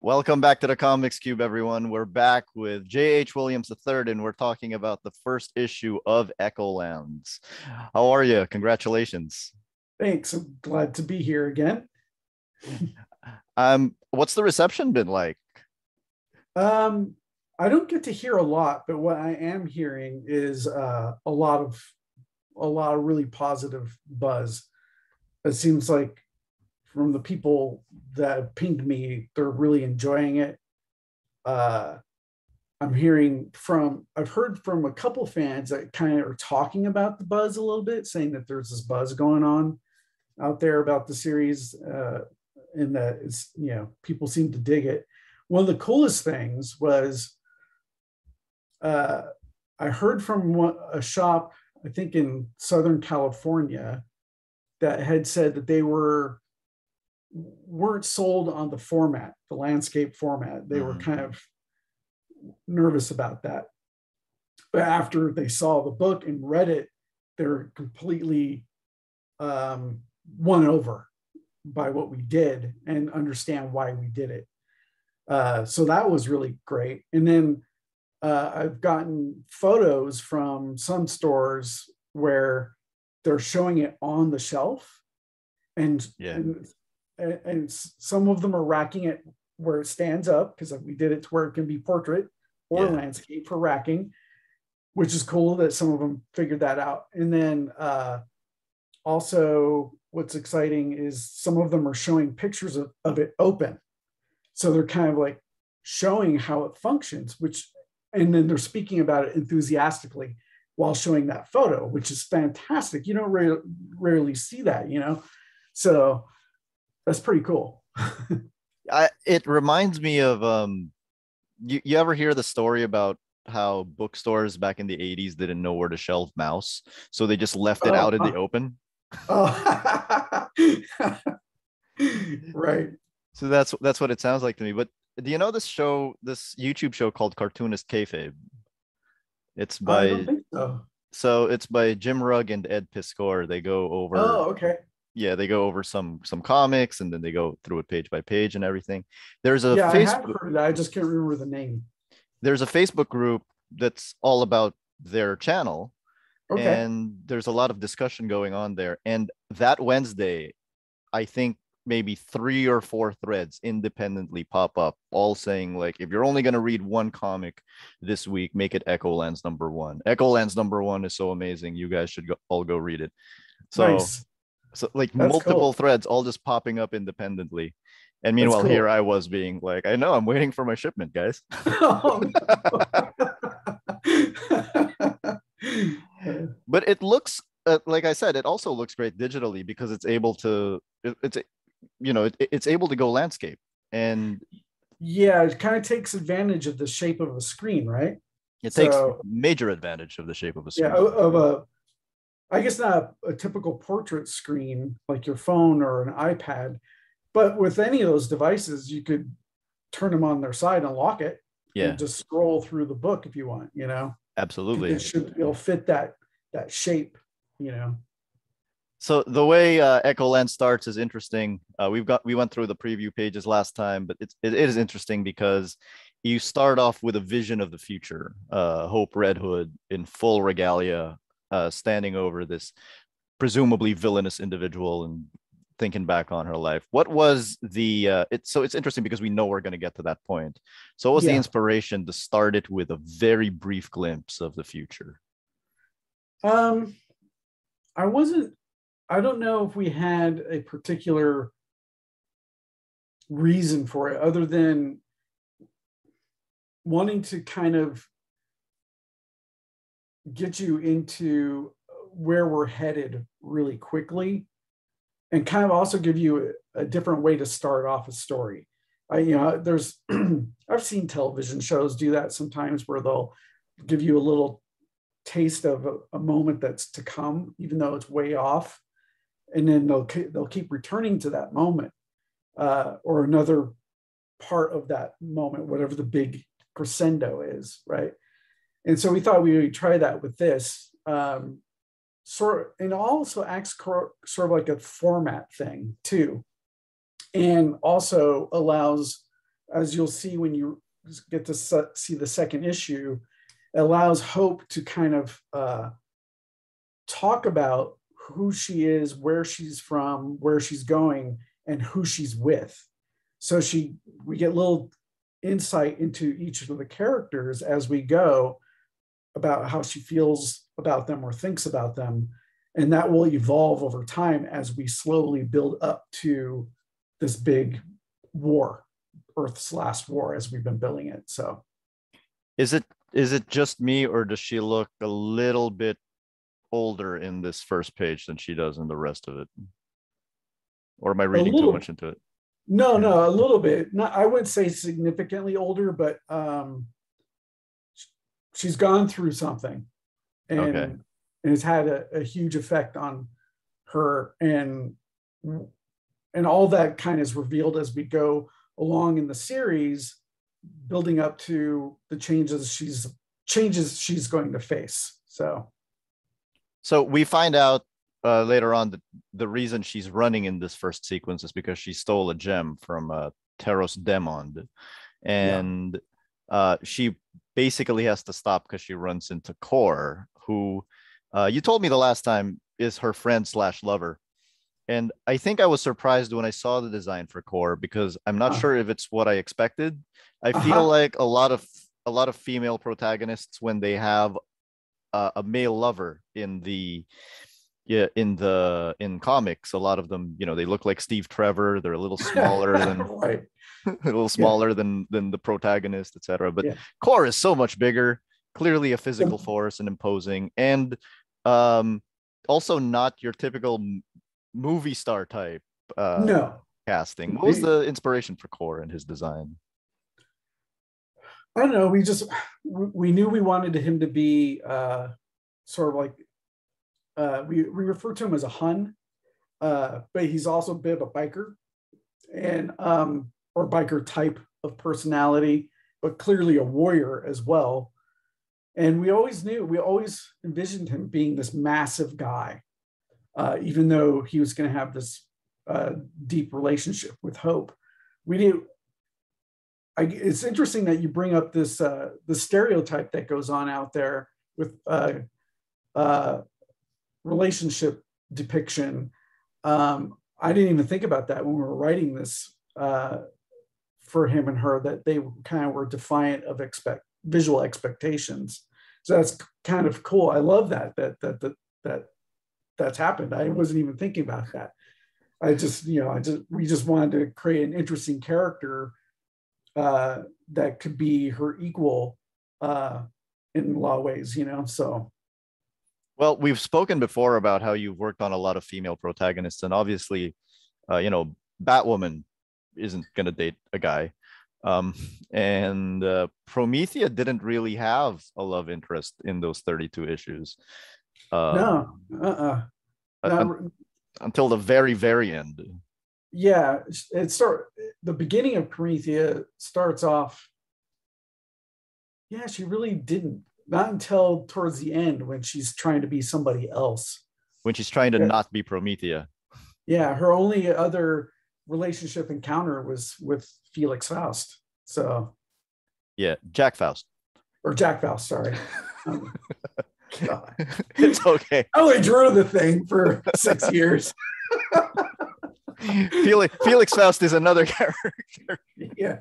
Welcome back to the Comics Cube, everyone. We're back with J.H. Williams III, and we're talking about the first issue of Echolands. How are you? Congratulations. Thanks. I'm glad to be here again. What's the reception been like? Um, I don't get to hear a lot, but what I am hearing is a lot of really positive buzz. It seems like from the people that have pinged me, they're really enjoying it. Uh, I've heard from a couple fans that kind of are talking about the buzz a little bit, saying that there's this buzz going on out there about the series, and that it's, people seem to dig it. One of the coolest things was uh, I heard from a shop, I think in Southern California, that had said that they weren't sold on the format, the landscape format. They were kind of nervous about that. But after they saw the book and read it, they're completely won over by what we did and understand why we did it. So that was really great. And then I've gotten photos from some stores where they're showing it on the shelf, and some of them are racking it where it stands up, because we did it to where it can be portrait or landscape for racking, which is cool that some of them figured that out. And then also what's exciting is some of them are showing pictures of it open. So they're kind of like showing how it functions, and then they're speaking about it enthusiastically while showing that photo, which is fantastic. You don't rarely see that, So that's pretty cool. It reminds me of you ever hear the story about how bookstores back in the 80s didn't know where to shelve mouse, so they just left it out in the open? Oh. Right. So that's what it sounds like to me. But do you know this YouTube show called Cartoonist Kayfabe? It's I don't by think so. it's by Jim Rugg and Ed Piscor. They go over Okay. they go over some comics, and then they go through it page by page and everything. There's a I have heard of that. I just can't remember the name. There's a Facebook group that's all about their channel. Okay. And there's a lot of discussion going on there. And that Wednesday, I think maybe 3 or 4 threads independently pop up, all saying, like, if you're only going to read one comic this week, make it Echolands #1. Echolands #1 is so amazing. You guys should all go read it. So, Nice. so like That's multiple cool. threads all just popping up independently. And meanwhile, cool. here I was being like, I know, I'm waiting for my shipment, guys. But it looks, like I said, it also looks great digitally, because it's able to it's able to go landscape. And it kind of takes advantage of the shape of a screen, right? It takes major advantage of the shape of a screen. I guess not a typical portrait screen like your phone or an iPad, but with any of those devices, you could turn them on their side and lock it, and just scroll through the book if you want, Absolutely. It'll fit that shape, So the way Echoland starts is interesting. We went through the preview pages last time, but it is interesting because you start off with a vision of the future. Hope Red Hood in full regalia, standing over this presumably villainous individual and thinking back on her life. What was it's interesting because we know we're going to get to that point. So what was the inspiration to start it with a very brief glimpse of the future? I don't know if we had a particular reason for it, other than wanting to kind of get you into where we're headed really quickly, and kind of also give you a different way to start off a story. There's I've seen television shows do that sometimes, where they'll give you a little taste of a moment that's to come, even though it's way off, and then they'll keep returning to that moment, or another part of that moment, whatever the big crescendo is, right? And so we thought we would try that with this, and also acts sort of like a format thing too, and also allows as you'll see when you get to see the second issue, it allows Hope to kind of talk about who she is, where she's from, where she's going, and who she's with. So we get little insight into each of the characters as we go about how she feels about them or thinks about them. And that will evolve over time as we slowly build up to this big war, Earth's last war, as we've been billing it. So Is it just me, or does she look a little bit older in this first page than she does in the rest of it? Or am I reading too much into it? No, a little bit. Not, I wouldn't say significantly older, but she's gone through something, and Okay. it's had a huge effect on her, and all that kind of is revealed as we go along in the series, building up to the changes she's going to face. So we find out later on that the reason she's running in this first sequence is because she stole a gem from Teros Demond, and she basically has to stop because she runs into Kor, who you told me the last time is her friend slash lover. And I think I was surprised when I saw the design for Kor, because I'm not sure if it's what I expected. I feel like a lot of female protagonists, when they have a male lover in comics, a lot of them, they look like Steve Trevor. They're a little smaller than right. a little smaller than the protagonist, etc. But Yeah. Kor is so much bigger, clearly a physical force and imposing, and also not your typical movie star type No. casting. What was the inspiration for Kor and his design? I don't know. We knew we wanted him to be sort of like we refer to him as a Hun, but he's also a bit of a biker, and or biker type of personality, but clearly a warrior as well. And we always envisioned him being this massive guy, even though he was going to have this deep relationship with Hope. We knew. It's interesting that you bring up this the stereotype that goes on out there with relationship depiction. I didn't even think about that when we were writing this for him and her, that they kind of were defiant of visual expectations. So that's kind of cool. I love that that's happened. I wasn't even thinking about that. We just wanted to create an interesting character that could be her equal in a lot of ways, so. Well, we've spoken before about how you've worked on a lot of female protagonists, and obviously, Batwoman isn't going to date a guy. And Promethea didn't really have a love interest in those 32 issues. No, until the very, very end. Yeah, the beginning of Promethea starts off. Yeah, she really didn't. Not until towards the end, when she's trying to be somebody else. When she's trying to not be Promethea. Yeah, her only other relationship encounter was with Felix Faust. So. Yeah, Jack Faust. Or Jack Faust, sorry. God. It's okay. I only drew the thing for 6 years. Felix Faust is another character. Yeah.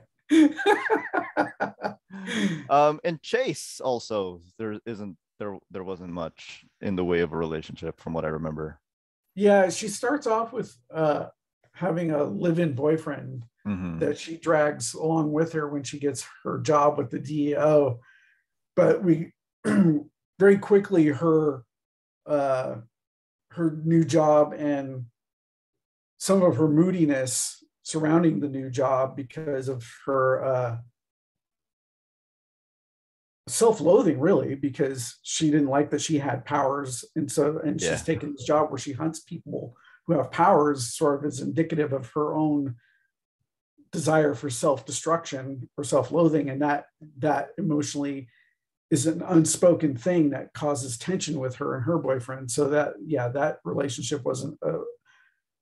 And Chase also, there wasn't much in the way of a relationship from what I remember. Yeah, she starts off with having a live-in boyfriend that she drags along with her when she gets her job with the DEO. But we very quickly, her new job and some of her moodiness surrounding the new job, because of her self-loathing, really, because she didn't like that she had powers, and she's taken this job where she hunts people who have powers, sort of as indicative of her own desire for self-destruction or self-loathing, and that emotionally is an unspoken thing that causes tension with her and her boyfriend. So that relationship wasn't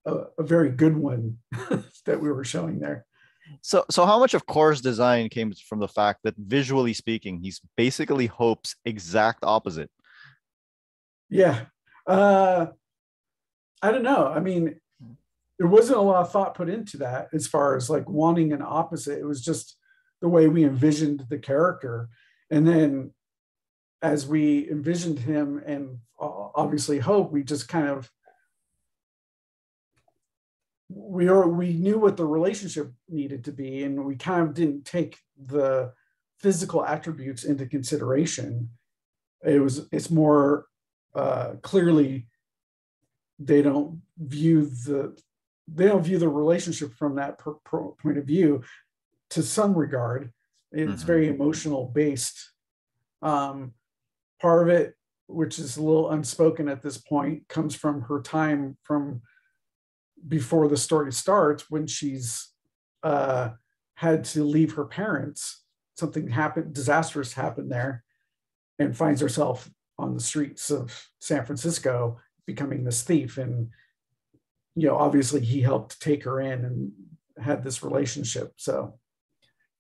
a very good one that we were showing there. So how much of Core's design came from the fact that visually speaking, he's basically Hope's exact opposite? Yeah. Uh, I don't know. I mean, there wasn't a lot of thought put into that as far as like wanting an opposite. It was just the way we envisioned the character. And then as we envisioned him and obviously Hope, we just kind of we knew what the relationship needed to be, and we kind of didn't take the physical attributes into consideration. It's more clearly they don't view the relationship from that point of view to some regard. It's Mm-hmm. very emotional based. Um, Part of it, which is a little unspoken at this point, comes from her time from before the story starts when she's uh, had to leave her parents. Something happened, disastrous happened there, and finds herself on the streets of San Francisco becoming this thief. And, obviously he helped take her in and had this relationship. So,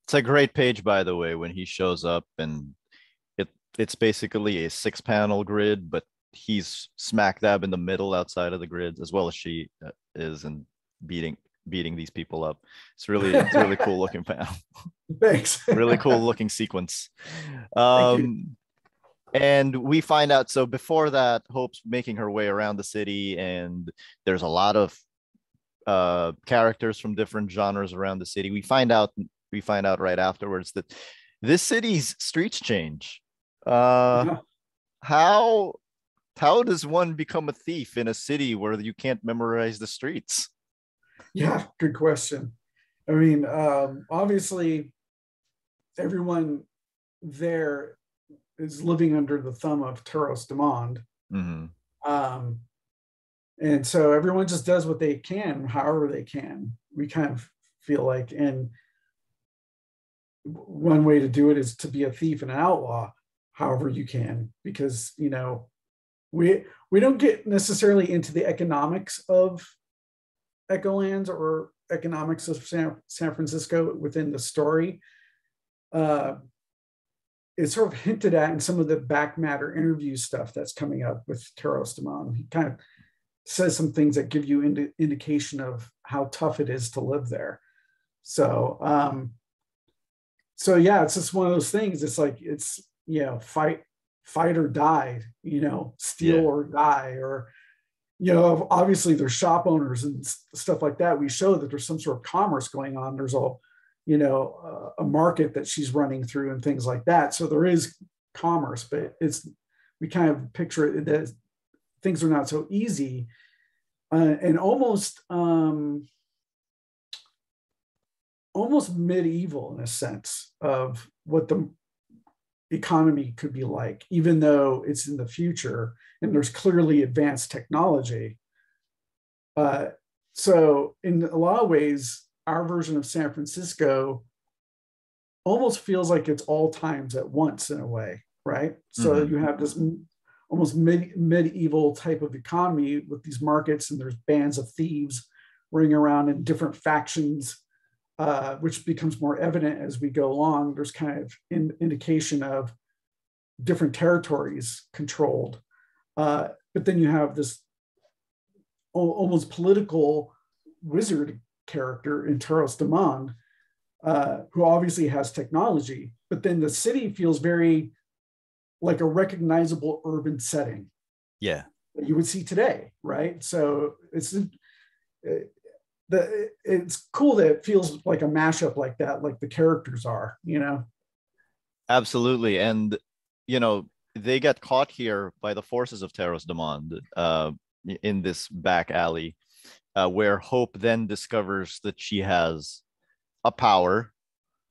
It's a great page, by the way, when he shows up, and it's basically a 6 panel grid, but he's smack dab in the middle outside of the grid, as well as she is, and beating these people up. It's really cool looking panel. thanks. Really cool looking sequence. Thank you. And we find out, so before that, Hope's making her way around the city, and there's a lot of characters from different genres around the city. We find out right afterwards that this city's streets change. uh Yeah. how how does one become a thief in a city where you can't memorize the streets? Yeah, good question. I mean, obviously, everyone there is living under the thumb of Taros Demand. Mm-hmm. Um, and so everyone just does what they can, however they can. We kind of feel like, and one way to do it is to be a thief and an outlaw, however you can, because we don't get necessarily into the economics of Echolands or economics of San Francisco within the story. Uh, it's sort of hinted at in some of the back matter interview stuff that's coming up with Taros Daman. He kind of says some things that give you indication of how tough it is to live there. So, so yeah, it's just one of those things. It's like fight or die. Steal Yeah, or die, or obviously there's shop owners and stuff like that. We show that there's some sort of commerce going on. There's a market that she's running through and things like that. So there is commerce, but we kind of picture it that things are not so easy, and almost medieval in a sense of what the economy could be like, even though it's in the future and there's clearly advanced technology. So in a lot of ways, our version of San Francisco almost feels like it's all times at once in a way, right? So mm-hmm. you have this almost medieval type of economy with these markets, and there's bands of thieves running around in different factions, which becomes more evident as we go along. There's kind of indication of different territories controlled. But then you have this almost political wizard character in Taros Demand, who obviously has technology, but then the city feels very like a recognizable urban setting. Yeah, That you would see today, right? So it's cool that it feels like a mashup like that, like the characters are. absolutely. And they get caught here by the forces of Taros Demand, in this back alley, where Hope then discovers that she has a power.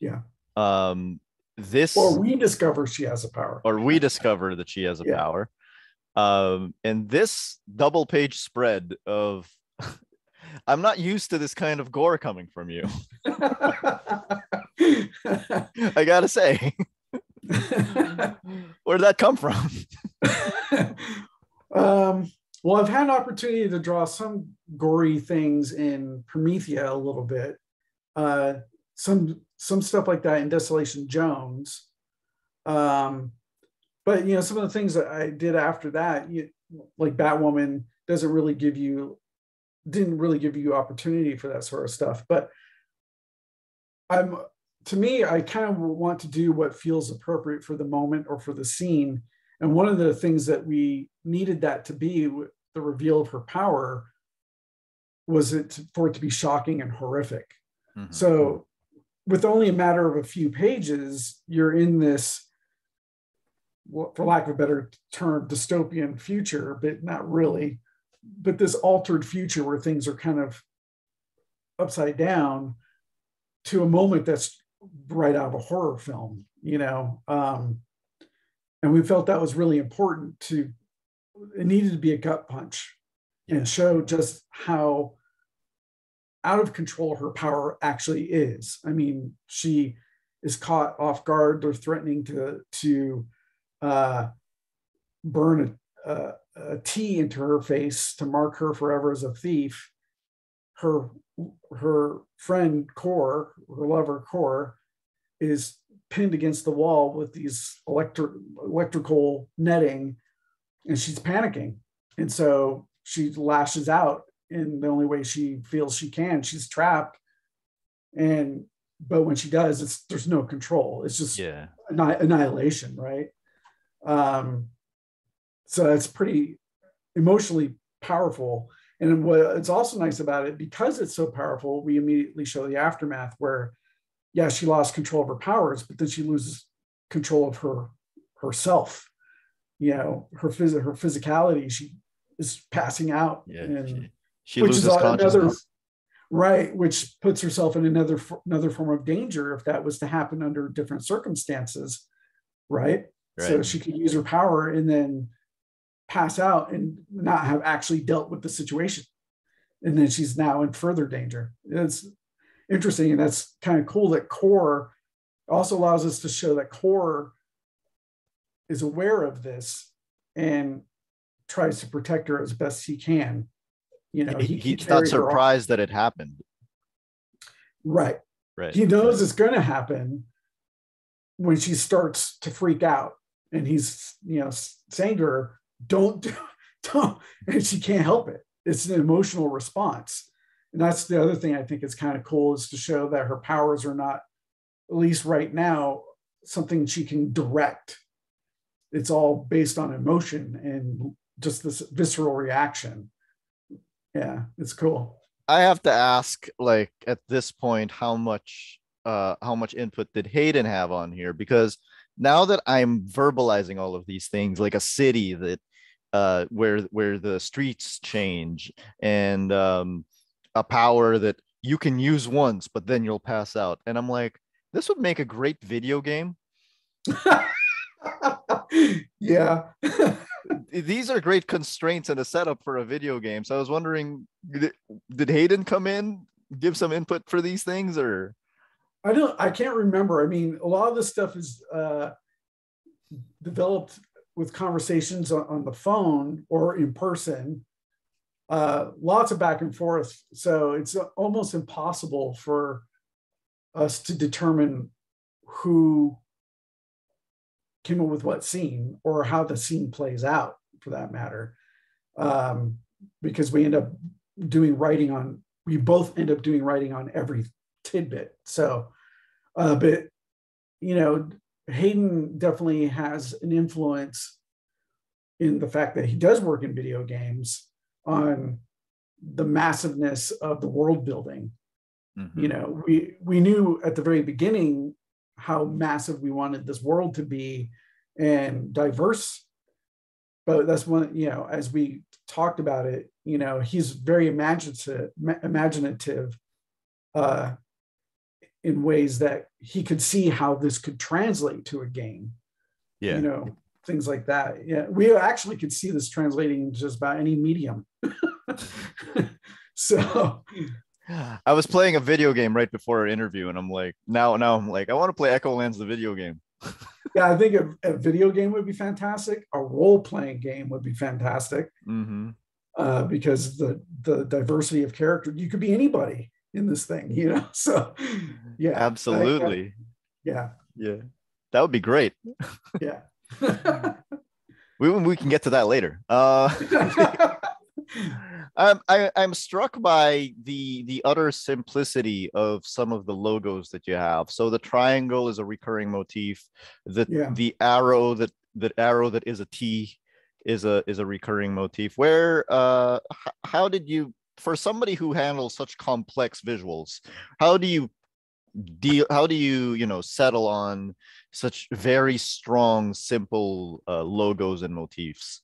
Yeah. Um, Or this, we discover she has a power. or we discover that she has a Yeah. power. And this double page spread of, I'm not used to this kind of gore coming from you. I gotta say, where'd that come from? Well, I've had an opportunity to draw some gory things in Promethea a little bit. some stuff like that in Desolation Jones. But some of the things that I did after that, like Batwoman, didn't really give you opportunity for that sort of stuff. But to me, I kind of want to do what feels appropriate for the moment or for the scene. And one of the things that we needed that to be, the reveal of her power, was for it to be shocking and horrific. Mm-hmm. So with only a matter of a few pages, you're in this, for lack of a better term, dystopian future, but not really, but this altered future where things are kind of upside down, to a moment that's right out of a horror film, and we felt that was really important. It needed to be a gut punch and show just how out of control her power actually is. I mean, she is caught off guard. They're threatening to burn a T into her face to mark her forever as a thief. Her friend Core, her lover Core, is pinned against the wall with these electrical netting, and she's panicking. And so she lashes out in the only way she feels she can. She's trapped. But when she does, there's no control. It's just annihilation, right? So that's pretty emotionally powerful. And what's also nice about it, because it's so powerful, we immediately show the aftermath where, she lost control of her powers, but then she loses control of herself. Her physicality. She is passing out, and she loses consciousness. Right, which puts herself in another form of danger if that was to happen under different circumstances, right? So she could use her power and then pass out and not have actually dealt with the situation, and then she's now in further danger. It's interesting, and that's kind of cool that Core also allows us to show that Core is aware of this and tries to protect her as best he can. He's not surprised that it happened. Right. He knows it's going to happen when she starts to freak out, and he's saying to her, don't, and she can't help it. It's an emotional response. And that's the other thing I think is kind of cool, is to show that her powers are not, at least right now, something she can direct. It's all based on emotion and just this visceral reaction. Yeah, it's cool. I have to ask, like, at this point, how much input did Hayden have on here? Because now that I'm verbalizing all of these things, like a city that where the streets change, and a power that you can use once, but then you'll pass out. And I'm like, this would make a great video game. Yeah. These are great constraints and a setup for a video game. So I was wondering, did Hayden come in, give some input for these things, or? I can't remember. I mean, a lot of this stuff is developed with conversations on the phone or in person. Lots of back and forth. So it's almost impossible for us to determine who came up with what scene or how the scene plays out, for that matter. Because we both end up doing writing on every tidbit. So, but Hayden definitely has an influence in the fact that he does work in video games on the massiveness of the world building. Mm-hmm. We knew at the very beginning how massive we wanted this world to be and diverse, but that's one, as we talked about it, he's very imaginative in ways that he could see how this could translate to a game. Things like that. Yeah, we actually could see this translating into just about any medium. So I was playing a video game right before our interview, and I'm like, now I'm like, I want to play Echolands, the video game. Yeah, I think a video game would be fantastic. A role-playing game would be fantastic. Mm-hmm. Because the diversity of character, you could be anybody. in this thing, you know? So yeah, Absolutely. yeah, Yeah. That would be great. yeah. We can get to that later. I'm struck by the utter simplicity of some of the logos that you have. So the triangle is a recurring motif. The Yeah. the arrow that arrow that is a T is a recurring motif. Where how did you, for somebody who handles such complex visuals, how do you how do you, you know, settle on such very strong, simple logos and motifs?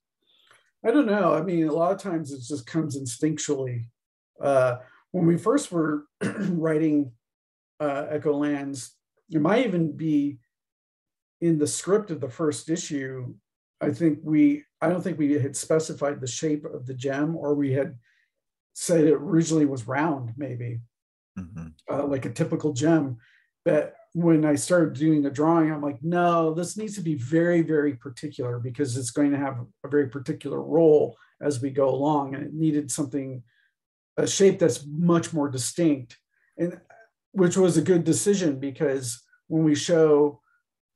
I don't know. I mean, a lot of times it just comes instinctually. Uh, when we first were writing Echolands, it might even be in the script of the first issue. I don't think we had specified the shape of the gem, or we had said it originally was round, maybe Mm-hmm. like a typical gem. But when I started doing the drawing, I'm like, no, this needs to be very, very particular because it's going to have a very particular role as we go along. And it needed something, a shape that's much more distinct. And which was a good decision because when we show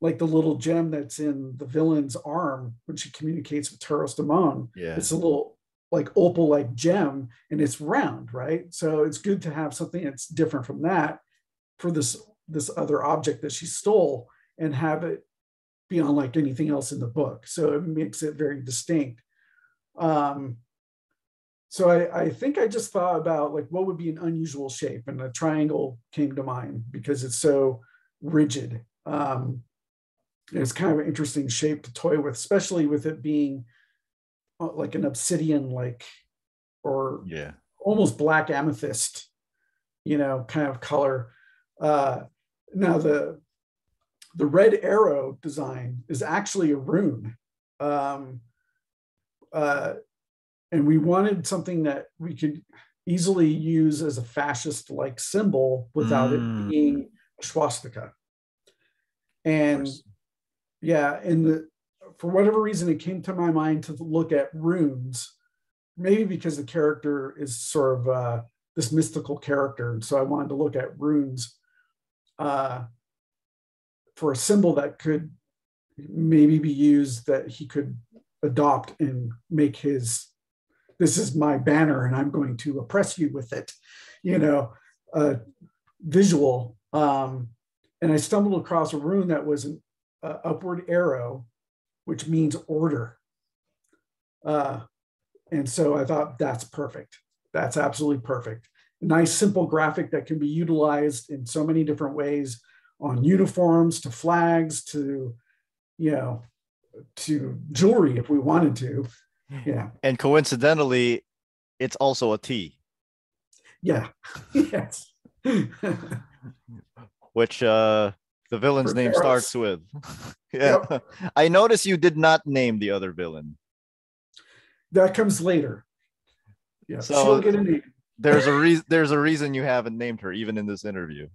like the little gem that's in the villain's arm when she communicates with Taros Damon, Yeah. it's a little like opal like gem and it's round, right? So it's good to have something that's different from that for this other object that she stole and have it be unlike anything else in the book. So it makes it very distinct. Um, so I think I just thought about like what would be an unusual shape, and a triangle came to mind because it's so rigid. It's kind of an interesting shape to toy with, especially with it being like an obsidian, like or Yeah. almost black amethyst, you know, kind of color. Uh, now the red arrow design is actually a rune. Um, uh, and we wanted something that we could easily use as a fascist like symbol without it Mm, of being a swastika. And course. yeah, and for whatever reason, it came to my mind to look at runes, maybe because the character is sort of this mystical character. And so I wanted to look at runes uh, for a symbol that could maybe be used that he could adopt and make his, this is my banner and I'm going to oppress you with it, you know, visual. And I stumbled across a rune that was an upward arrow, which means order. Uh, and so I thought that's perfect. That's absolutely perfect. A nice, simple graphic that can be utilized in so many different ways, on uniforms to flags to, you know, to jewelry if we wanted to. Yeah. And coincidentally, it's also a T, Yeah. Yes. which the villain's For name starts Theros. with. Yeah. Yep. I notice you did not name the other villain. That comes later. Yeah. She'll So get a name. there's a reason you haven't named her even in this interview.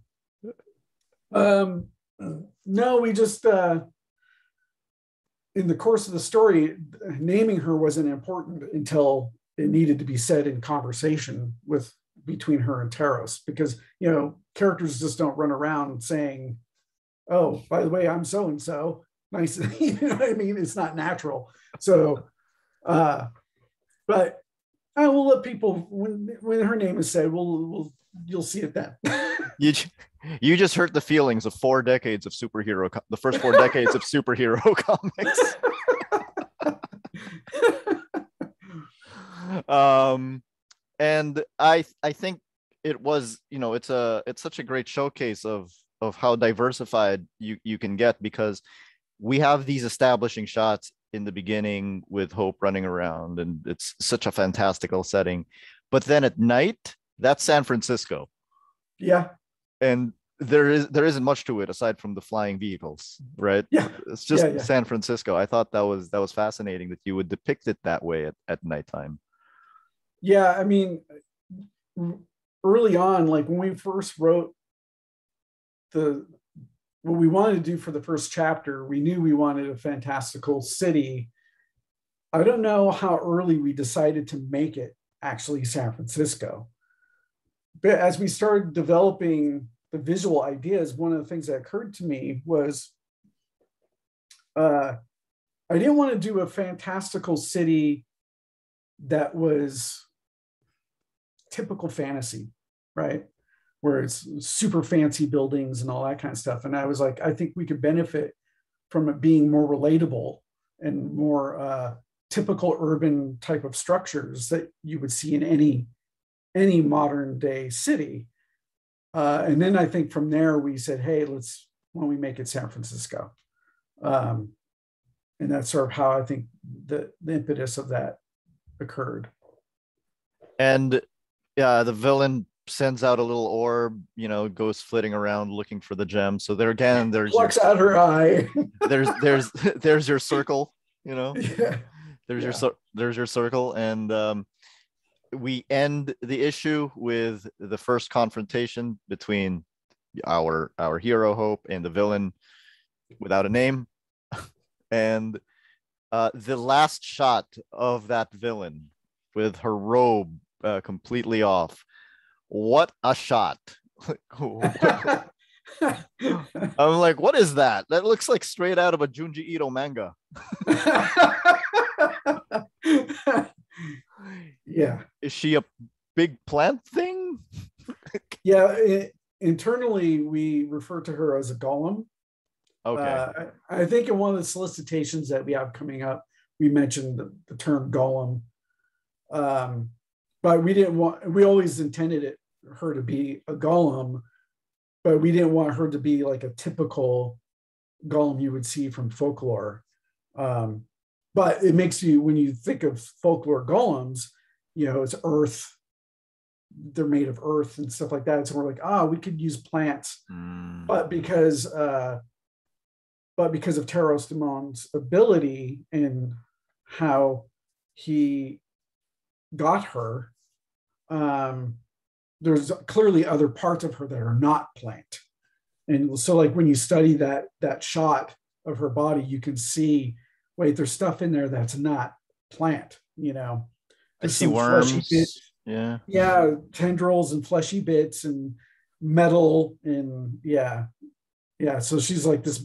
Um, no, we just in the course of the story, naming her wasn't important until it needed to be said in conversation with between her and Taros, because you know characters just don't run around saying, "Oh, by the way, I'm so and so." Nice, you know what I mean? It's not natural. So, uh, but I will let people when her name is said, we'll you'll see it then. You you just hurt the feelings of 4 decades of superhero, the first 4 decades of superhero comics. um, and I think it was, you know, it's such a great showcase of how diversified you can get, because we have these establishing shots in the beginning with Hope running around, and it's such a fantastical setting. But then at night, that's San Francisco, Yeah, and there isn't much to it aside from the flying vehicles, right? yeah, It's yeah, just yeah, San Francisco. I thought that was fascinating that you would depict it that way at nighttime. yeah. I mean, early on, like when we first wrote the what we wanted to do for the first chapter, we knew we wanted a fantastical city. I don't know how early we decided to make it actually San Francisco, but as we started developing the visual ideas, one of the things that occurred to me was uh, I didn't want to do a fantastical city that was typical fantasy, right? Where it's super fancy buildings and all that kind of stuff. And I was like, I think we could benefit from it being more relatable and more typical urban type of structures that you would see in any modern day city. And then I think from there we said, hey, why don't we make it San Francisco? Um, and that's sort of how I think the impetus of that occurred. And yeah, the villain sends out a little orb, goes flitting around looking for the gem. So there again, Plucks out her eye. there's your circle, Yeah. there's your circle. And we end the issue with the first confrontation between our hero Hope and the villain without a name. And the last shot of that villain with her robe completely off. What a shot. I'm like, what is that? That looks like straight out of a Junji Ito manga. Yeah. Is she a big plant thing? Yeah. Internally, we refer to her as a golem. Okay. I think in one of the solicitations that we have coming up, we mentioned the term golem. But we always intended her to be a golem, but we didn't want her to be like a typical golem you would see from folklore. But it makes you, when you think of folklore golems, it's earth. They're made of earth and stuff like that. So we're like, we could use plants. But because of Taros Damon's ability and how he got her, there's clearly other parts of her that are not plant. And so like when you study that shot of her body, you can see, wait, there's stuff in there that's not plant, I There's see some worms. bits, Yeah. tendrils and fleshy bits and metal and so she's like this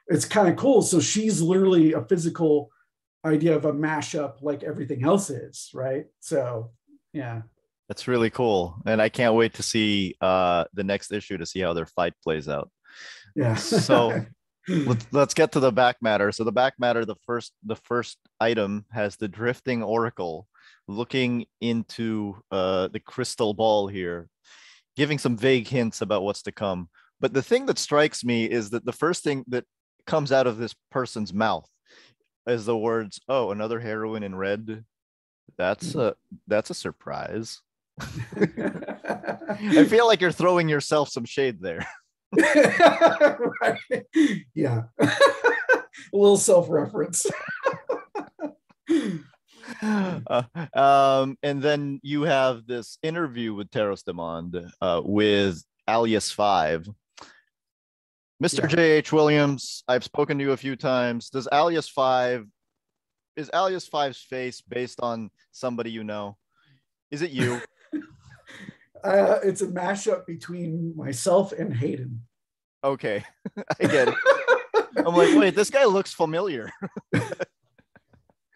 it's kind of cool. So she's literally a physical idea of a mashup like everything else is, right? So yeah, That's really cool. And I can't wait to see the next issue to see how their fight plays out. yeah. So let's get to the back matter. So the back matter, the first item has the drifting oracle looking into the crystal ball here, giving some vague hints about what's to come. But the thing that strikes me is that the first thing that comes out of this person's mouth is the words, "Oh, another heroine in red." That's a surprise. I feel like you're throwing yourself some shade there. Right. Yeah. A little self-reference. And then you have this interview with Taros Demand with Alias 5. Mr. J.H. Williams, I've spoken to you a few times. Is Alias 5's face based on somebody you know? Is it you? It's a mashup between myself and Hayden. Okay, I get it. I'm like, wait, this guy looks familiar.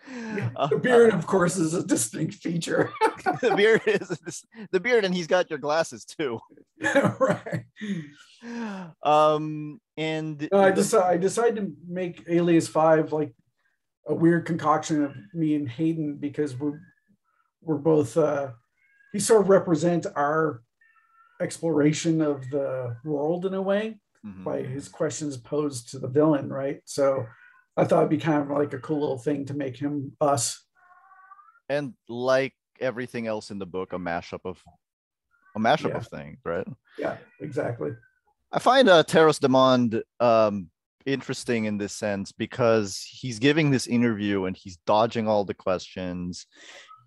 The beard, of course, is a distinct feature. the beard, and he's got your glasses too. Right. And I decided to make Alias 5 like a weird concoction of me and Hayden because we're both he sort of represents our exploration of the world in a way by his questions posed to the villain, right? So I thought it'd be kind of like a cool little thing to make him us. And like everything else in the book, a mashup of things, right? Yeah, exactly. I find Taros Demand interesting in this sense because he's giving this interview and he's dodging all the questions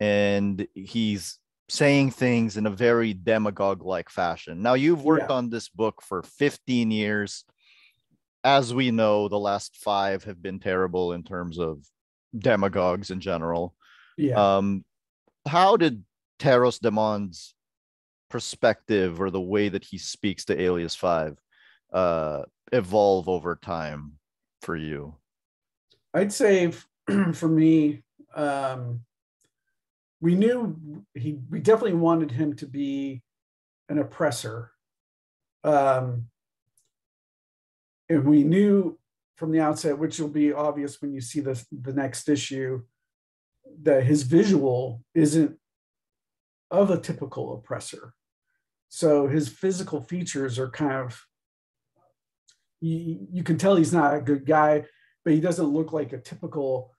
and he's saying things in a very demagogue-like fashion. Now, you've worked on this book for 15 years. As we know, the last 5 have been terrible in terms of demagogues in general. Yeah. How did Taros Demand's perspective or the way that he speaks to Alias 5 evolve over time for you? I'd say for me, we knew we definitely wanted him to be an oppressor. And we knew from the outset, which will be obvious when you see the next issue, that his visual isn't of a typical oppressor. So his physical features are kind of, you can tell he's not a good guy, but he doesn't look like a typical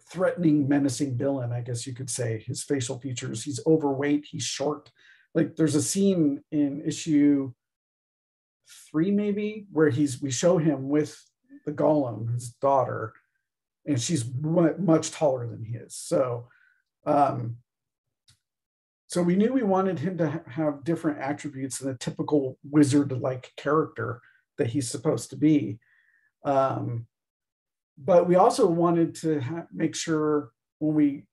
threatening, menacing villain, I guess you could say. His facial features, he's overweight, he's short. Like there's a scene in issue 3 maybe where we show him with the golem, his daughter, and she's much taller than he is. So we knew we wanted him to have different attributes than a typical wizard-like character that he's supposed to be. But we also wanted to make sure when we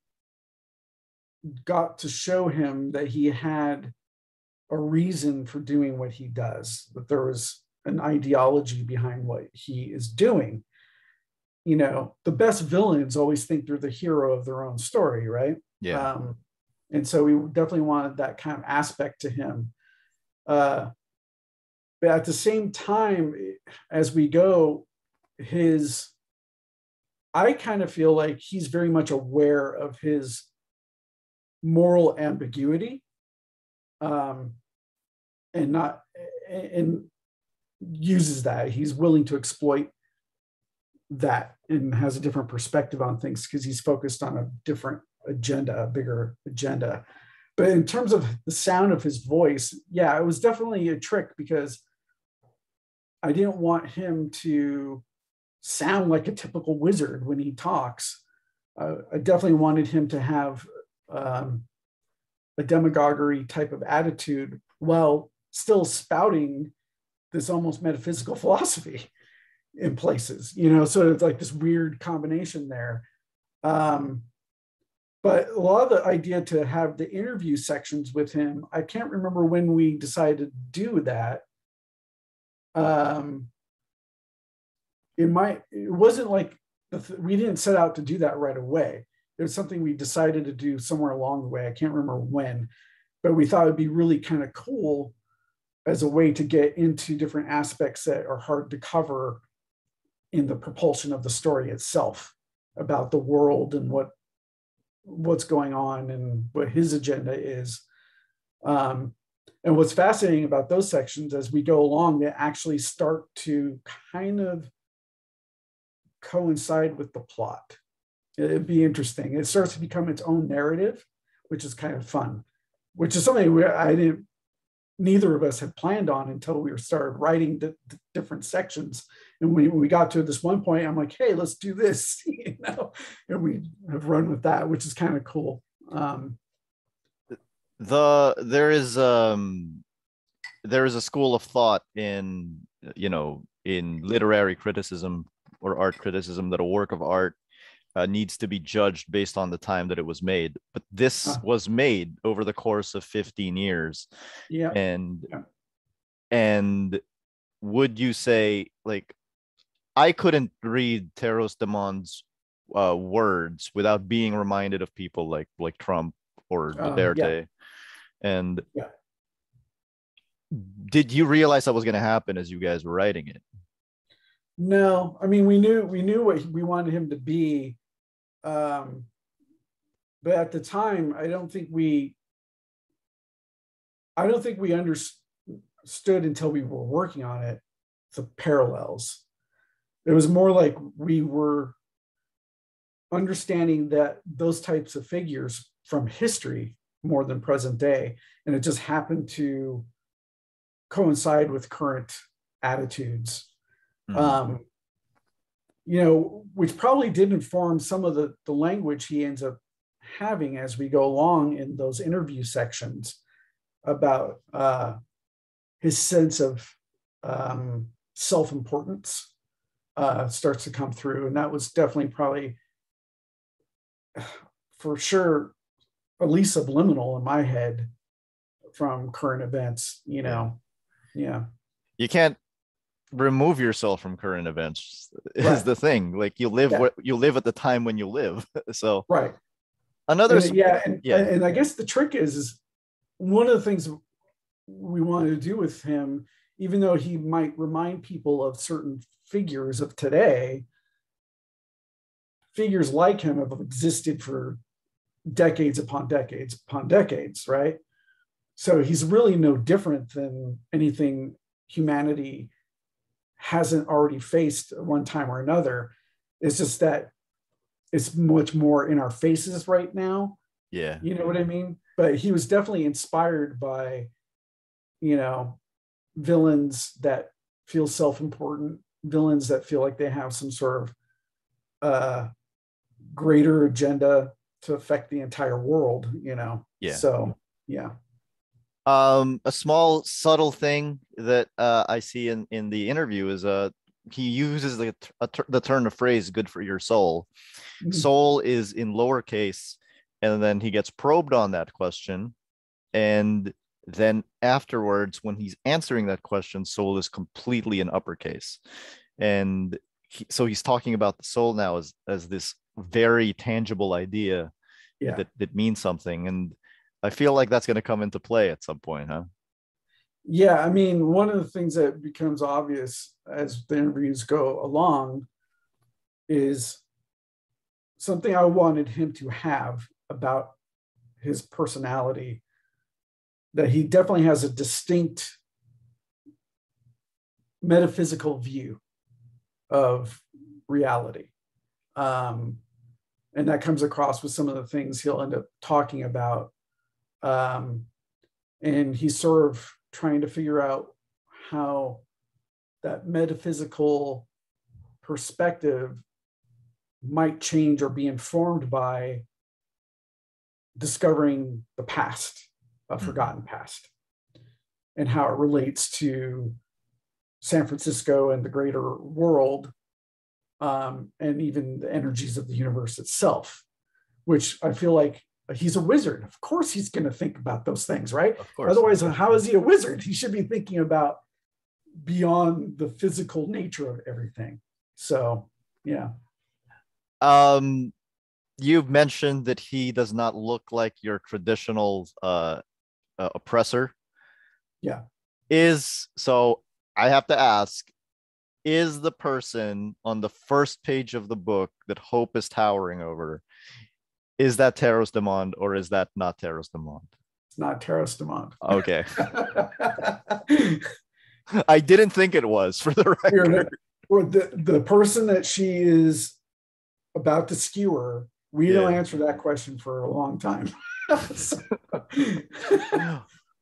got to show him that he had a reason for doing what he does, that there was an ideology behind what he is doing. You know, the best villains always think they're the hero of their own story, right? Yeah. And so we definitely wanted that kind of aspect to him. But at the same time, as we go, I kind of feel like he's very much aware of his moral ambiguity, and uses that. He's willing to exploit that and has a different perspective on things because he's focused on a different agenda, a bigger agenda. But in terms of the sound of his voice, yeah, it was definitely a trick because I didn't want him to sound like a typical wizard when he talks. I definitely wanted him to have a demagoguery type of attitude while still spouting this almost metaphysical philosophy in places, you know, so it's like this weird combination there. But a lot of the idea to have the interview sections with him, I can't remember when we decided to do that. It wasn't like we didn't set out to do that right away. It was something we decided to do somewhere along the way. I can't remember when, but we thought it'd be really kind of cool as a way to get into different aspects that are hard to cover in the propulsion of the story itself, about the world and what's going on and what his agenda is. And what's fascinating about those sections as we go along, they actually start to kind of coincide with the plot. It'd be interesting. It starts to become its own narrative, which is kind of fun, which is something neither of us had planned on until we started writing the different sections. And when we got to this one point, I'm like, hey, let's do this, you know, and we have run with that, which is kind of cool. There is a school of thought in, you know, in literary criticism or art criticism that a work of art needs to be judged based on the time that it was made. But this was made over the course of 15 years. Yeah. And would you say, like, I couldn't read Teros Demon's words without being reminded of people like Trump or Duterte. Yeah. And did you realize that was going to happen as you guys were writing it? No, I mean, we knew what we wanted him to be. But at the time, I don't think we understood until we were working on it, the parallels. It was more like we were understanding that those types of figures from history more than present day, and it just happened to coincide with current attitudes. You know, which probably did inform some of the language he ends up having as we go along in those interview sections about his sense of self-importance starts to come through. And that was definitely probably, for sure, at least subliminal in my head from current events, you Yeah. know. Yeah. You can't remove yourself from current events is Right. the thing. Like Yeah. you live at the time when you live. So Right. another And yeah, and yeah. I guess the trick is one of the things we wanted to do with him, even though he might remind people of certain figures of today, figures like him have existed for decades upon decades upon decades, right? So he's really no different than anything humanity hasn't already faced at one time or another. It's just that it's much more in our faces right now. Yeah. You know what I mean? But he was definitely inspired by, you know, villains that feel self-important, villains that feel like they have some sort of uh, greater agenda to affect the entire world, you know. Yeah. So yeah. A small subtle thing that I see in the interview is he uses the turn of phrase "good for your soul." Mm-hmm. Soul is in lowercase, and then he gets probed on that question, and then afterwards, when he's answering that question, soul is completely in uppercase, and so he's talking about the soul now as this very tangible idea Yeah. that means something, and I feel like that's going to come into play at some point, huh? Yeah, I mean, one of the things that becomes obvious as the interviews go along is something I wanted him to have about his personality, that he definitely has a distinct metaphysical view of reality. Um, and that comes across with some of the things he'll end up talking about. Um, and he's sort of trying to figure out how that metaphysical perspective might change or be informed by discovering the past, a Mhm. forgotten past, and how it relates to San Francisco and the greater world, and even the energies of the universe itself, which I feel like he's a wizard. Of course, he's going to think about those things, right? Of course. Otherwise, how is he a wizard? He should be thinking about beyond the physical nature of everything. So, yeah. Um, you've mentioned that he does not look like your traditional oppressor. Yeah. Is so I have to ask, is the person on the first page of the book that Hope is towering over, is that Taros Demond or is that not Taros Demond? It's not Taros Demond. Okay. I didn't think it was, for the record. Or the person that she is about to skewer, we don't Yeah. answer that question for a long time. So,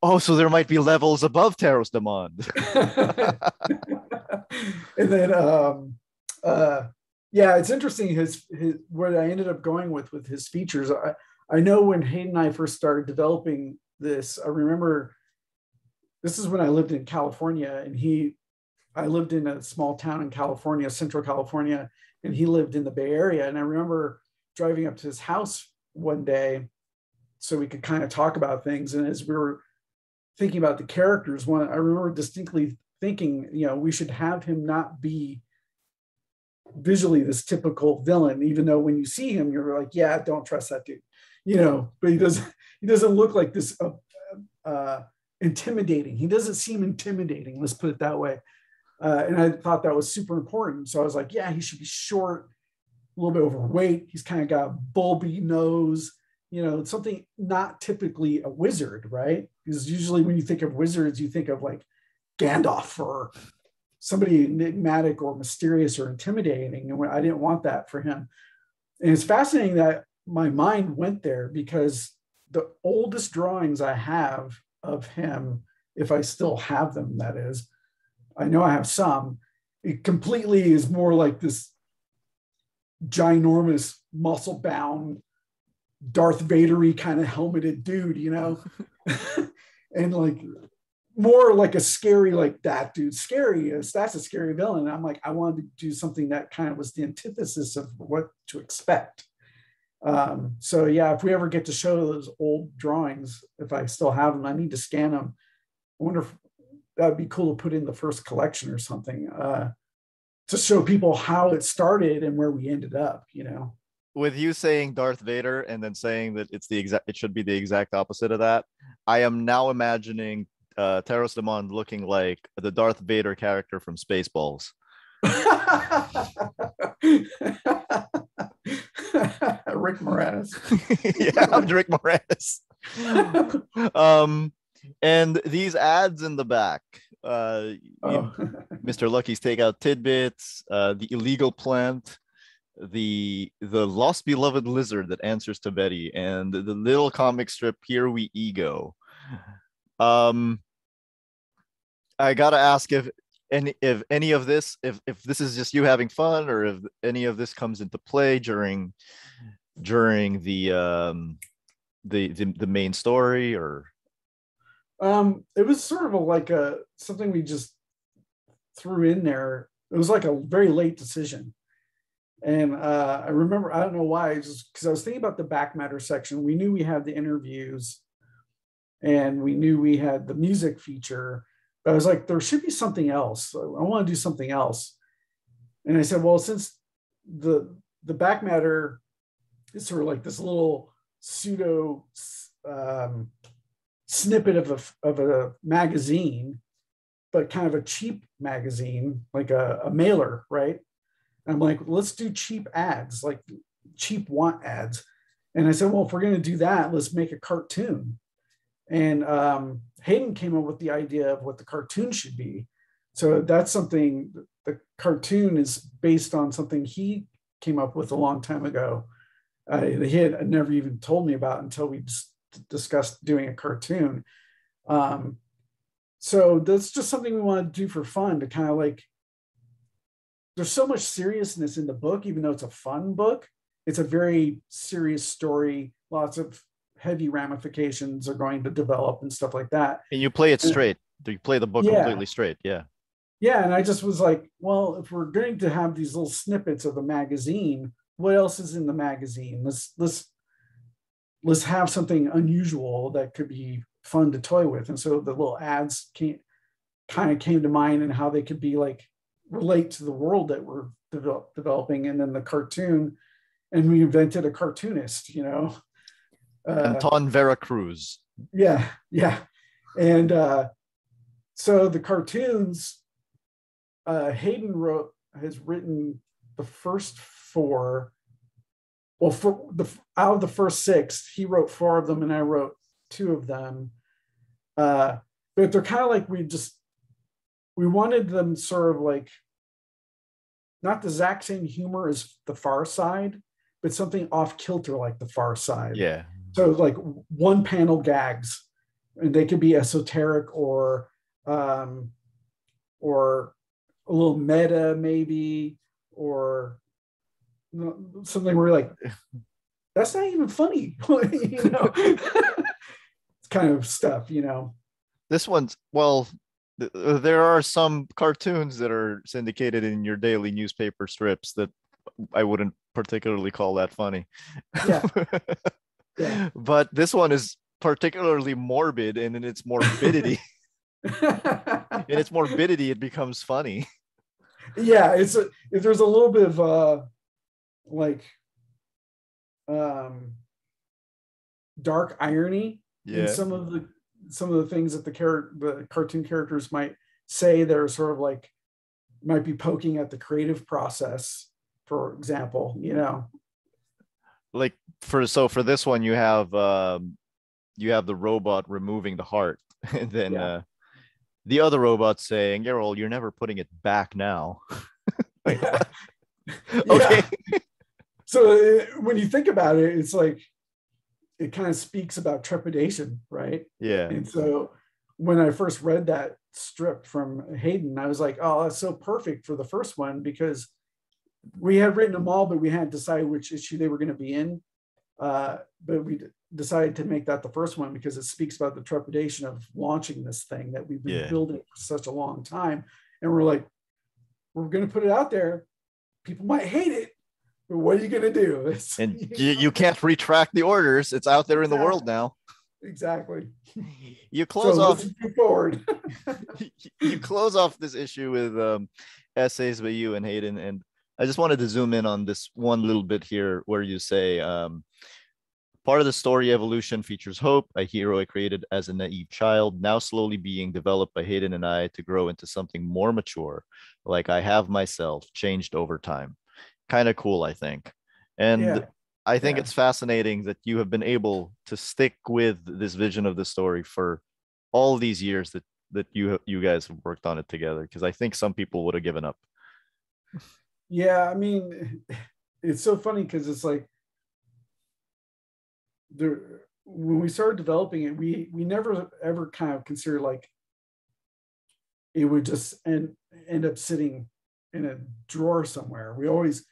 Oh, so there might be levels above Taros Demond. and then yeah, it's interesting his what I ended up going with his features. I know when Hayden and I first started developing this, I remember this is when I lived in California, and I lived in a small town in California, Central California, and he lived in the Bay Area. And I remember driving up to his house one day so we could kind of talk about things. And as we were thinking about the characters, I remember distinctly thinking, you know, we should have him not be visually this typical villain, even though when you see him, you're like, yeah, don't trust that dude, you know, but he doesn't look like this intimidating. He doesn't seem intimidating. Let's put it that way. And I thought that was super important. So I was like, yeah, he should be short, a little bit overweight. He's kind of got a bulby nose, you know, something not typically a wizard, right? Because usually when you think of wizards, you think of like Gandalf or somebody enigmatic or mysterious or intimidating. And I didn't want that for him. And it's fascinating that my mind went there, because the oldest drawings I have of him, if I still have them, that is, I know I have some, it completely is more like this ginormous, muscle bound, Darth Vader-y kind of helmeted dude, you know? And like more like a scary, like that dude, scary. That's a scary villain. And I'm like, I wanted to do something that kind of was the antithesis of what to expect. So yeah, if we ever get to show those old drawings, if I still have them, I need to scan them. I wonder if that'd be cool to put in the first collection or something, to show people how it started and where we ended up, you know. With you saying Darth Vader and then saying that it should be the exact opposite of that, I am now imagining Taros Demond looking like the Darth Vader character from Spaceballs. Rick Moranis. Yeah, I'm Rick Moranis. um, and these ads in the back, Mr. Lucky's Takeout Tidbits, the illegal plant, the lost beloved lizard that answers to Betty, and the little comic strip Here We Ego. I gotta ask if any of this, if this is just you having fun, or if any of this comes into play during the main story, or it was sort of like a something we just threw in there. It was like a very late decision. And I remember, I don't know why, just because I was thinking about the back matter section. We knew we had the interviews and we knew we had the music feature, but I was like, there should be something else. I want to do something else. And I said, well, since the back matter is sort of like this little pseudo snippet of a magazine, but kind of a cheap magazine, like a mailer, right? And I'm like, let's do cheap ads, like cheap want ads. And I said, well, if we're going to do that, let's make a cartoon. And Hayden came up with the idea of what the cartoon should be. So that's something, the cartoon is based on something he came up with a long time ago. He had never even told me about until we discussed doing a cartoon. So that's just something we want to do for fun, to kind of like, there's so much seriousness in the book, even though it's a fun book. It's a very serious story. Lots of heavy ramifications are going to develop and stuff like that. and you play it straight. Do you play the book completely straight? Yeah. Yeah. And I just was like, well, if we're going to have these little snippets of a magazine, what else is in the magazine? Let's have something unusual that could be fun to toy with. And so the little ads kind of came to mind, and how they could be like, relate to the world that we're developing. And then the cartoon, and we invented a cartoonist, you know. Anton Veracruz. Yeah. And so the cartoons, Hayden has written the first four. Well, out of the first six, he wrote four of them and I wrote two of them. But they're kind of like, we wanted them sort of like, not the exact same humor as the Far Side, but something off kilter like the Far Side. Yeah. So like one panel gags, and they could be esoteric or a little meta maybe, or something where you're like, that's not even funny, you know. It's kind of stuff, you know. This one's, well, there are some cartoons that are syndicated in your daily newspaper strips that I wouldn't particularly call that funny. Yeah. Yeah. But this one is particularly morbid, and in its morbidity, it becomes funny. Yeah, there's a little bit of like dark irony in some of the things that the cartoon characters might say. They're sort of like, might be poking at the creative process, for example, you know. Like for this one, you have the robot removing the heart, and then the other robot saying, "Geralt, you're never putting it back now." Like, yeah. Okay. So when you think about it, it's like, it kind of speaks about trepidation, right? Yeah. And so when I first read that strip from Hayden, I was like, oh, that's so perfect for the first one, because we had written them all, but we hadn't decided which issue they were going to be in. But we decided to make that the first one because it speaks about the trepidation of launching this thing that we've been building for such a long time. And we're like, we're going to put it out there. People might hate it, what are you going to do? And you can't retract the orders. It's out there in the world now. Exactly. You So close off. let's move forward. You close off this issue with essays by you and Hayden, and I just wanted to zoom in on this one little bit here where you say part of the story evolution features Hope, a hero I created as a naive child, now slowly being developed by Hayden and I to grow into something more mature, like I have myself, changed over time. Kind of cool, I think. And Yeah. I think Yeah. it's fascinating that you have been able to stick with this vision of the story for all these years that you guys have worked on it together, because I think some people would have given up. Yeah. I mean, it's so funny because it's like there when we started developing it, we never ever kind of considered like it would just end up sitting in a drawer somewhere. We always,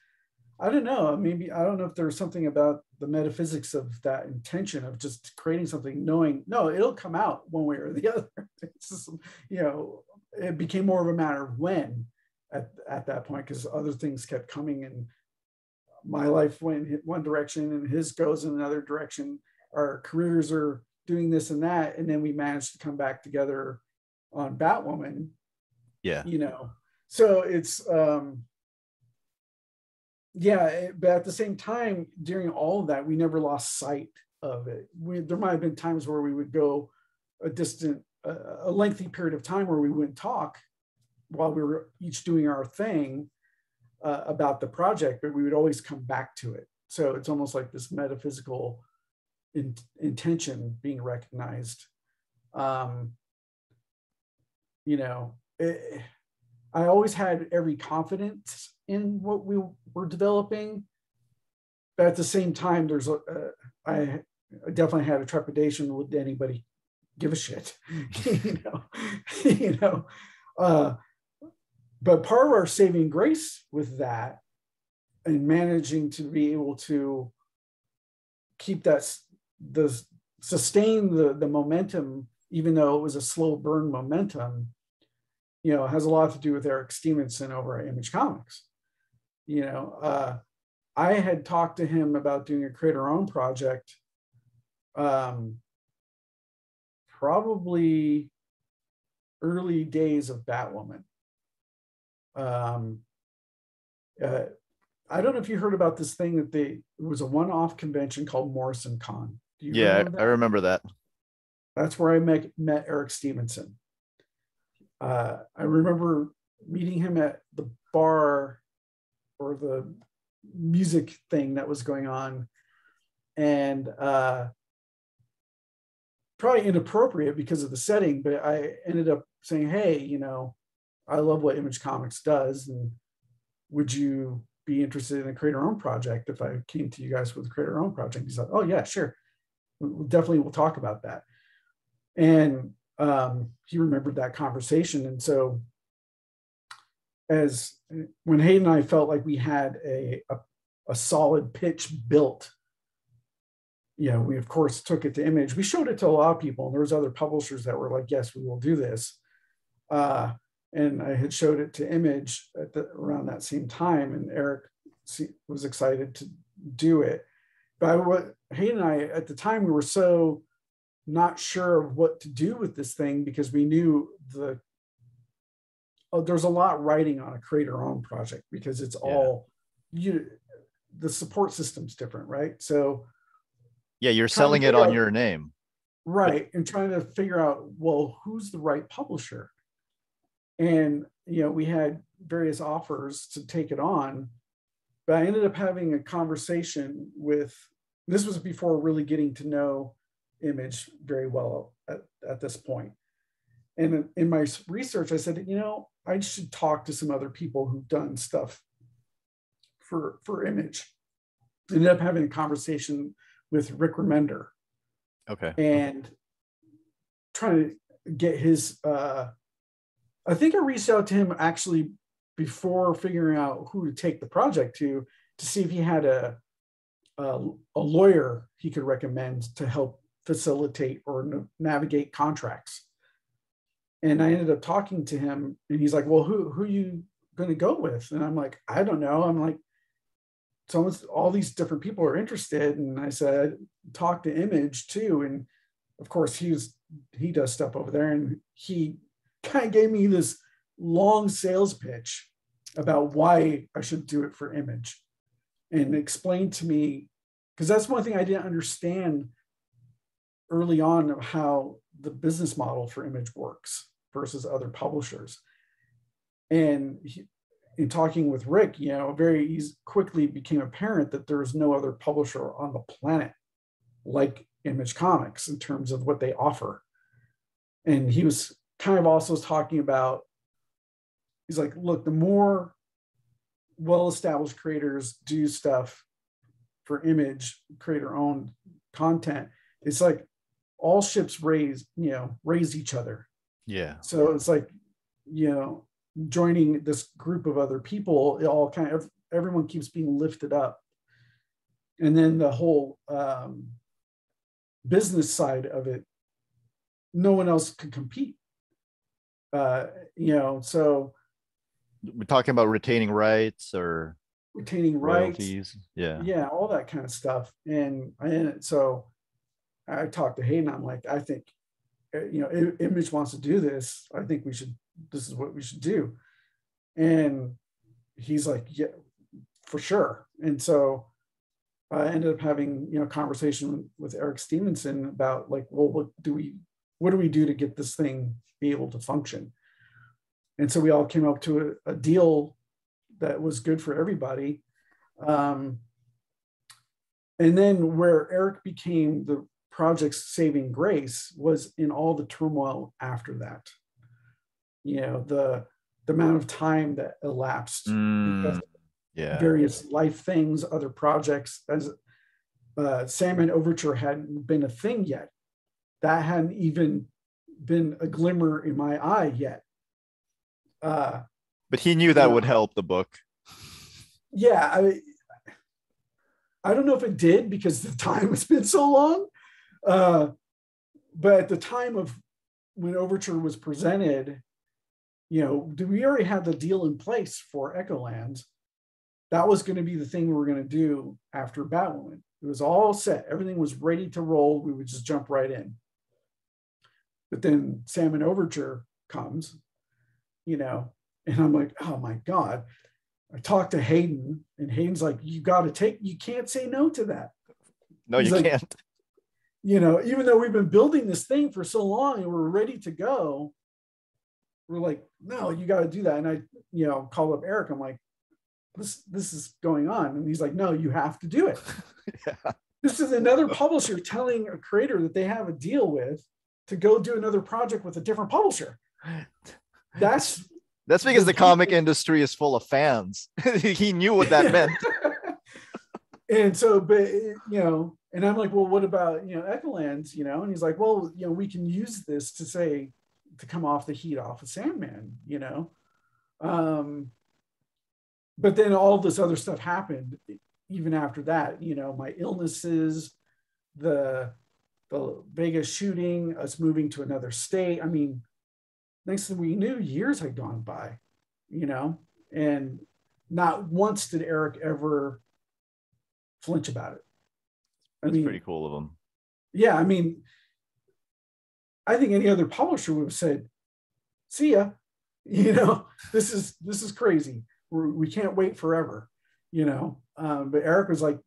I don't know, maybe I don't know if there's something about the metaphysics of that intention of just creating something, knowing no, it'll come out one way or the other. It's just, you know, it became more of a matter of when at that point, because other things kept coming and my life went in one direction and his goes in another direction. Our careers are doing this and that, and then we managed to come back together on Batwoman. Yeah. You know, so it's yeah, but at the same time, during all of that, we never lost sight of it. There might have been times where we would go a lengthy period of time where we wouldn't talk while we were each doing our thing about the project, but we would always come back to it. So it's almost like this metaphysical intention being recognized. You know, I always had every confidence in what we were developing, but at the same time, I definitely had a trepidation. Would anybody give a shit? you know, you know. But part of our saving grace with that and managing to be able to keep sustain the momentum, even though it was a slow burn momentum, you know, has a lot to do with Eric Stevenson over at Image Comics. You know, I had talked to him about doing a create our own project, probably early days of Batwoman. I don't know if you heard about this thing that it was a one-off convention called Morrison Con. Do you remember that? I remember that. That's where I met Eric Stevenson. I remember meeting him at the bar or the music thing that was going on, and probably inappropriate because of the setting, but I ended up saying, hey, you know, I love what Image Comics does, and would you be interested in a create our own project if I came to you guys with a create our own project? He's like, oh yeah, sure. Definitely we'll talk about that. And he remembered that conversation. And so when Hayden and I felt like we had a solid pitch built, you know, we of course took it to Image. We showed it to a lot of people, and there was other publishers that were like, yes, we will do this. And I had showed it to Image around that same time, and Eric was excited to do it. But what Hayden and I, at the time, we were so not sure of what to do with this thing because we knew there's a lot riding on a create our own project because it's all the support system's different, right? So yeah, you're selling it on your name, right? And trying to figure out, well, who's the right publisher? And you know, we had various offers to take it on, but I ended up having a conversation with. This was before really getting to know Image very well at this point. And in my research, I said, you know, I should talk to some other people who've done stuff for Image. Ended up having a conversation with Rick Remender. Okay. And trying to get his, I think I reached out to him actually before figuring out who to take the project to see if he had a lawyer he could recommend to help facilitate or navigate contracts. And I ended up talking to him, and he's like, well, who are you going to go with? And I'm like, I don't know. I'm like, all these different people are interested. And I said, talk to Image too. And of course he does stuff over there. And he kind of gave me this long sales pitch about why I should do it for Image and explained to me, because that's one thing I didn't understand early on of how the business model for Image works versus other publishers. And in talking with Rick, quickly became apparent that there is no other publisher on the planet like Image Comics in terms of what they offer. And he was kind of also talking about, he's like, look, the more well-established creators do stuff for Image, creator-owned content, it's like all ships raise each other. Yeah. So it's like, joining this group of other people, it all kind of, everyone keeps being lifted up. And then the whole business side of it, no one else could compete. So we're talking about retaining rights or retaining royalties. Rights. Yeah, all that kind of stuff. And so I talked to Hayden. I'm like, I think, Image wants to do this. I think this is what we should do. And he's like, yeah, for sure. And so I ended up having, a conversation with Eric Stevenson about like, well, what do we do to get this thing be able to function? And so we all came up to a deal that was good for everybody. And then where Eric became the project's saving grace was in all the turmoil after that. The amount of time that elapsed because various life things, other projects, as Sandman Overture hadn't been a thing yet. That hadn't even been a glimmer in my eye yet. But he knew that would help the book. Yeah, I don't know if it did because the time has been so long. But at the time of when Overture was presented, we already had the deal in place for Echolands. That was going to be the thing we were going to do after Batwoman. It was all set. Everything was ready to roll. We would just jump right in. But then Sandman Overture comes, and I'm like, oh my God. I talked to Hayden, and Hayden's like, you can't say no to that. No, you can't. Even though we've been building this thing for so long and we're ready to go, we're like, no, you got to do that. And I, called up Eric. I'm like, this is going on. And he's like, no, you have to do it. Yeah. This is another publisher telling a creator that they have a deal with to go do another project with a different publisher. That's because the comic industry is full of fans. He knew what that meant. And so, but, and I'm like, well, what about, Echolands, and he's like, well, we can use this to come off the heat off of Sandman, but then all this other stuff happened even after that, my illnesses, the Vegas shooting, us moving to another state. I mean, next thing we knew, years had gone by, and not once did Eric ever flinch about it. That's pretty cool of him. Yeah, I mean, I think any other publisher would have said, see ya, this is crazy. We can't wait forever, but Eric was like,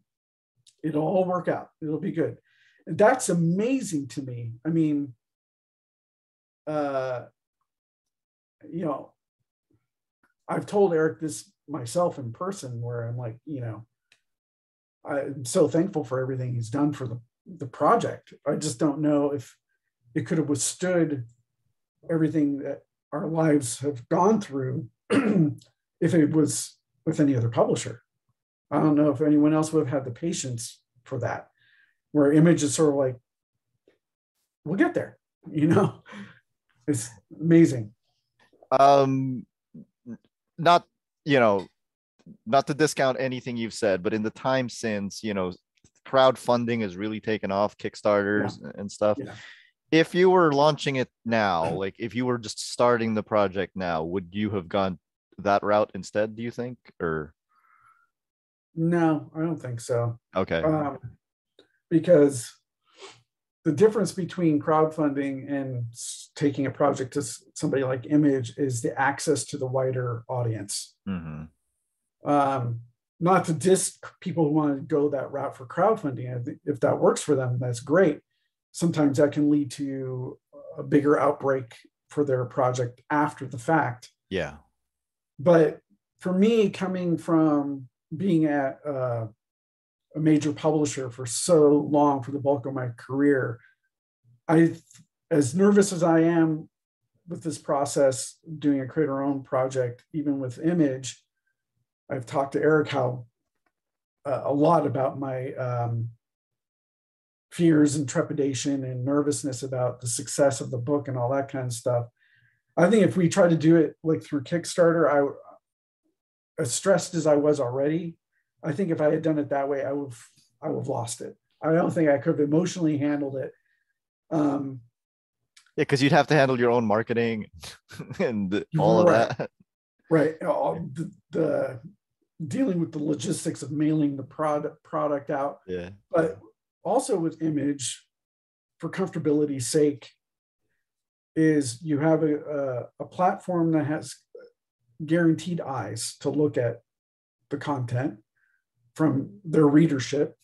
it'll all work out. It'll be good. And that's amazing to me. I mean, I've told Eric this myself in person where I'm like, I'm so thankful for everything he's done for the project. I just don't know if it could have withstood everything that our lives have gone through if it was with any other publisher. I don't know if anyone else would have had the patience for that, where Image is sort of like, we'll get there, it's amazing. Not to discount anything you've said, but in the time since, crowdfunding has really taken off, Kickstarters and stuff. Yeah. If you were launching it now, like if you were just starting the project now, would you have gone that route instead, do you think? Or No, I don't think so. Okay. Um, because the difference between crowdfunding and taking a project to somebody like Image is the access to the wider audience. Mm-hmm. Um, Not to diss people who want to go that route for crowdfunding. If that works for them, that's great. Sometimes that can lead to a bigger outbreak for their project after the fact. Yeah. But for me, coming from being at a major publisher for so long for the bulk of my career, I, as nervous as I am with this process, doing a creator owned project, even with Image, I've talked to Eric how a lot about my fears and trepidation and nervousness about the success of the book and all that kind of stuff. I think if we try to do it like through Kickstarter, as stressed as I was already, I think if I had done it that way, I would have lost it. I don't think I could have emotionally handled it. Yeah, because you'd have to handle your own marketing and all of Right, that. right. The dealing with the logistics of mailing the product out, Yeah. but also with Image, for comfortability's sake, is you have a platform that has guaranteed eyes to look at the content from their readership.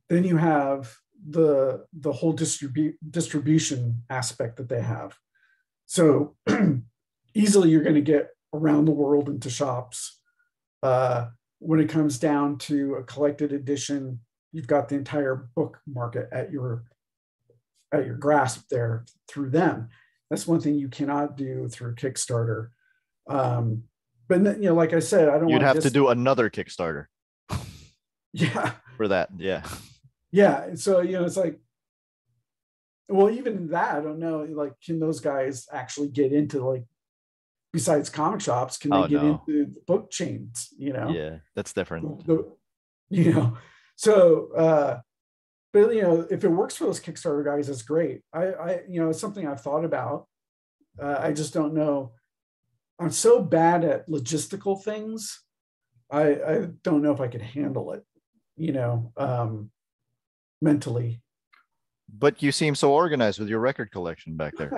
Then you have the whole distribution aspect that they have. So easily you're going to get around the world into shops. When it comes down to a collected edition, you've got the entire book market at your grasp there through them. That's one thing you cannot do through Kickstarter. But like I said, I don't You'd want have to to do another Kickstarter yeah, for that. Yeah. yeah. So it's like, well, even that, I don't know. Like, can those guys actually get into, like, besides comic shops, can they Oh get no. into the book chains? Yeah, that's different. You know, so but if it works for those Kickstarter guys, that's great. It's something I've thought about. I just don't know. I'm so bad at logistical things. I don't know if I could handle it, mentally. But you seem so organized with your record collection back there.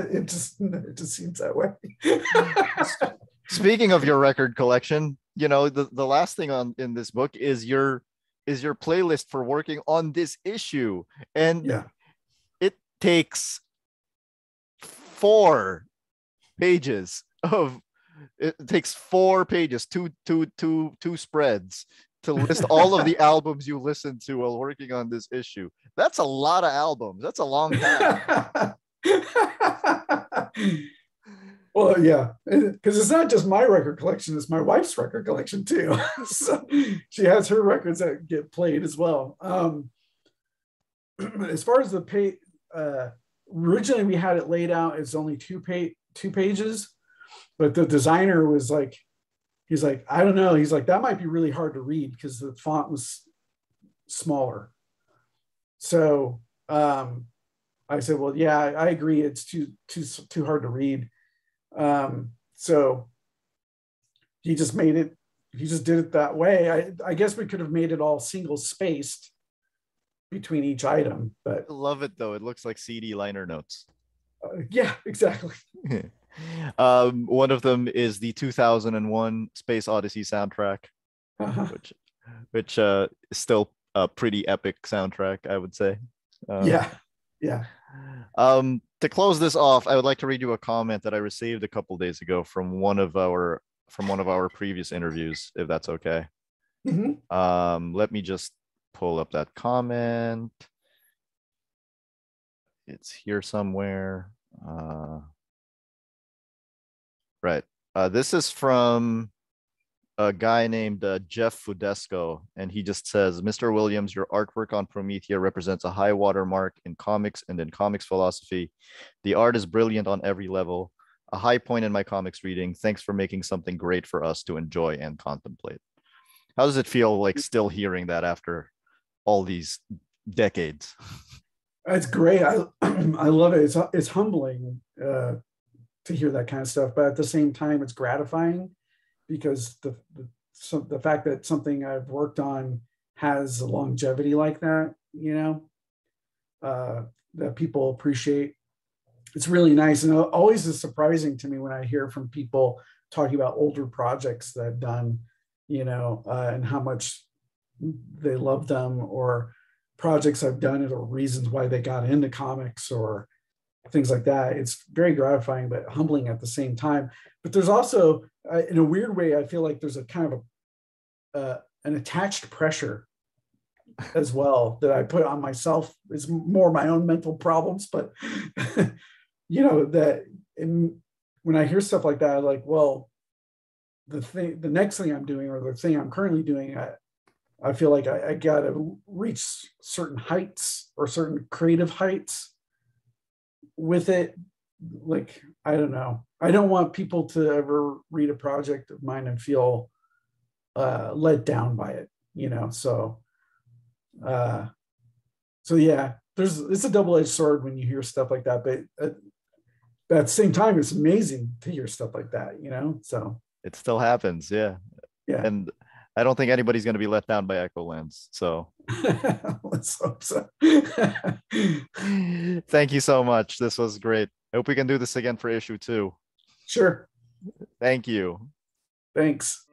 It just seems that way. Speaking of your record collection, the last thing on in this book is your playlist for working on this issue, and Yeah. it takes 4 pages of it takes 4 pages, two spreads to list all of the albums you listened to while working on this issue. That's a lot of albums. That's a long time. Well, yeah, because it's not just my record collection; it's my wife's record collection too. So she has her records that get played as well. As far as the pay, originally we had it laid out as only two pages, but the designer was like, he's like, I don't know. He's like, that might be really hard to read because the font was smaller. So I said, well, yeah, I agree. It's too hard to read. So he just did it that way. I guess we could have made it all single spaced between each item, but I love it though. It looks like CD liner notes. Yeah, exactly. One of them is the 2001 Space Odyssey soundtrack, Uh-huh. which is still a pretty epic soundtrack, I would say. Yeah. Yeah. To close this off, I would like to read you a comment that I received a couple days ago from one of our previous interviews, if that's okay. Mm-hmm. Let me just pull up that comment. It's here somewhere. Right. This is from a guy named Jeff Fudesco, and he just says, Mr. Williams, your artwork on Promethea represents a high watermark in comics and in comics philosophy. The art is brilliant on every level, a high point in my comics reading. Thanks for making something great for us to enjoy and contemplate. How does it feel like still hearing that after all these decades? It's great. I love it. It's humbling to hear that kind of stuff, but at the same time, it's gratifying because the the fact that something I've worked on has longevity like that, that people appreciate. It's really nice, and always is surprising to me when I hear from people talking about older projects that I've done, and how much they love them, or projects I've done or reasons why they got into comics or things like that. It's very gratifying but humbling at the same time. But there's also, in a weird way, I feel like there's a kind of an attached pressure as well that I put on myself. It's more my own mental problems, but that when I hear stuff like that, I'm like, well, the next thing I'm doing, or the thing I'm currently doing, I feel like I got to reach certain heights or certain creative heights with it. Like, I don't know. I don't want people to ever read a project of mine and feel let down by it, uh, so yeah, it's a double-edged sword when you hear stuff like that, but at the same time, it's amazing to hear stuff like that, so It still happens, yeah. yeah. And I don't think anybody's going to be let down by Echolands. So Let's hope so. thank you so much. This was great. I hope we can do this again for issue 2. Sure. Thank you. Thanks.